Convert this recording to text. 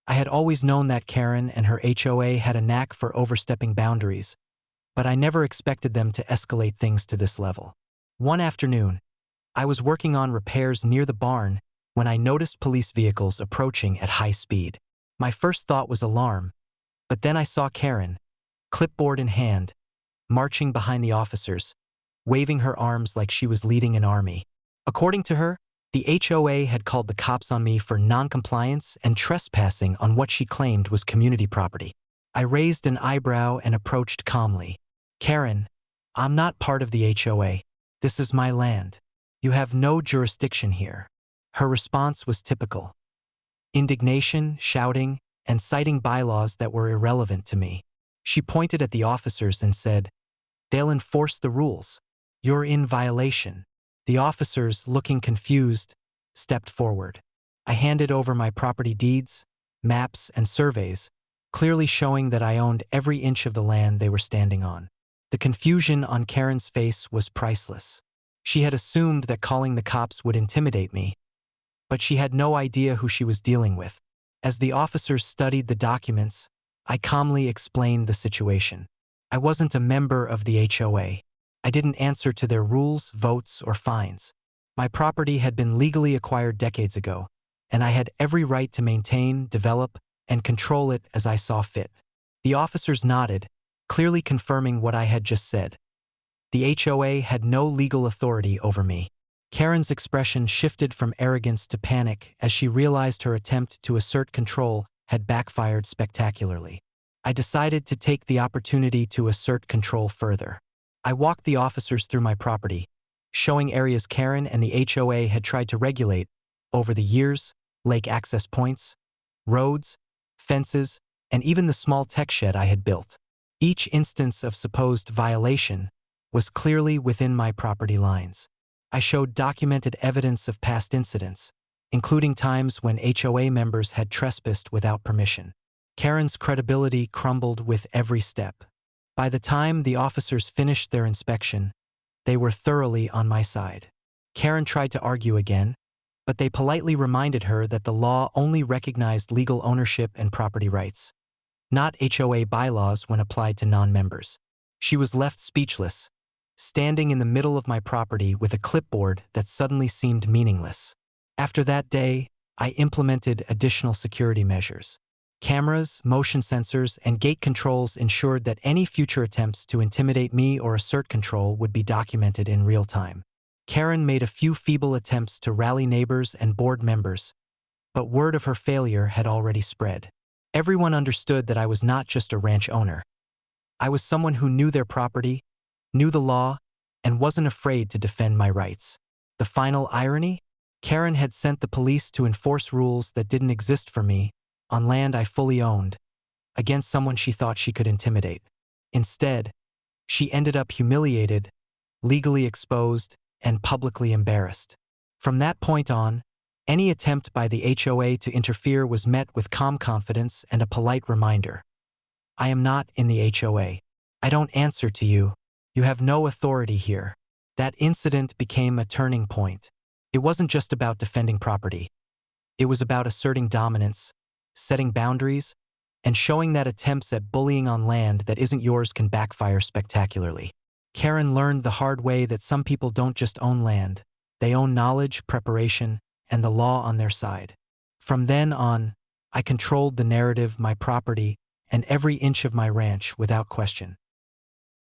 I had always known that Karen and her HOA had a knack for overstepping boundaries, but I never expected them to escalate things to this level. One afternoon, I was working on repairs near the barn when I noticed police vehicles approaching at high speed. My first thought was alarm, but then I saw Karen, clipboard in hand, marching behind the officers, waving her arms like she was leading an army. According to her, the HOA had called the cops on me for noncompliance and trespassing on what she claimed was community property. I raised an eyebrow and approached calmly. "Karen, I'm not part of the HOA. This is my land. You have no jurisdiction here." Her response was typical: indignation, shouting, and citing bylaws that were irrelevant to me. She pointed at the officers and said, "They'll enforce the rules. You're in violation." The officers, looking confused, stepped forward. I handed over my property deeds, maps, and surveys, clearly showing that I owned every inch of the land they were standing on. The confusion on Karen's face was priceless. She had assumed that calling the cops would intimidate me, but she had no idea who she was dealing with. As the officers studied the documents, I calmly explained the situation. I wasn't a member of the HOA. I didn't answer to their rules, votes, or fines. My property had been legally acquired decades ago, and I had every right to maintain, develop, and control it as I saw fit. The officers nodded, clearly confirming what I had just said. The HOA had no legal authority over me. Karen's expression shifted from arrogance to panic as she realized her attempt to assert control had backfired spectacularly. I decided to take the opportunity to assert control further. I walked the officers through my property, showing areas Karen and the HOA had tried to regulate over the years: lake access points, roads, fences, and even the small tech shed I had built. Each instance of supposed violation was clearly within my property lines. I showed documented evidence of past incidents, including times when HOA members had trespassed without permission. Karen's credibility crumbled with every step. By the time the officers finished their inspection, they were thoroughly on my side. Karen tried to argue again, but they politely reminded her that the law only recognized legal ownership and property rights, not HOA bylaws when applied to non-members. She was left speechless, standing in the middle of my property with a clipboard that suddenly seemed meaningless. After that day, I implemented additional security measures. Cameras, motion sensors, and gate controls ensured that any future attempts to intimidate me or assert control would be documented in real time. Karen made a few feeble attempts to rally neighbors and board members, but word of her failure had already spread. Everyone understood that I was not just a ranch owner. I was someone who knew their property, knew the law, and wasn't afraid to defend my rights. The final irony? Karen had sent the police to enforce rules that didn't exist for me, on land I fully owned, against someone she thought she could intimidate. Instead, she ended up humiliated, legally exposed, and publicly embarrassed. From that point on, any attempt by the HOA to interfere was met with calm confidence and a polite reminder: I am not in the HOA. I don't answer to you. You have no authority here. That incident became a turning point. It wasn't just about defending property. It was about asserting dominance, setting boundaries, and showing that attempts at bullying on land that isn't yours can backfire spectacularly. Karen learned the hard way that some people don't just own land. They own knowledge, preparation, and the law on their side. From then on, I controlled the narrative, my property, and every inch of my ranch without question.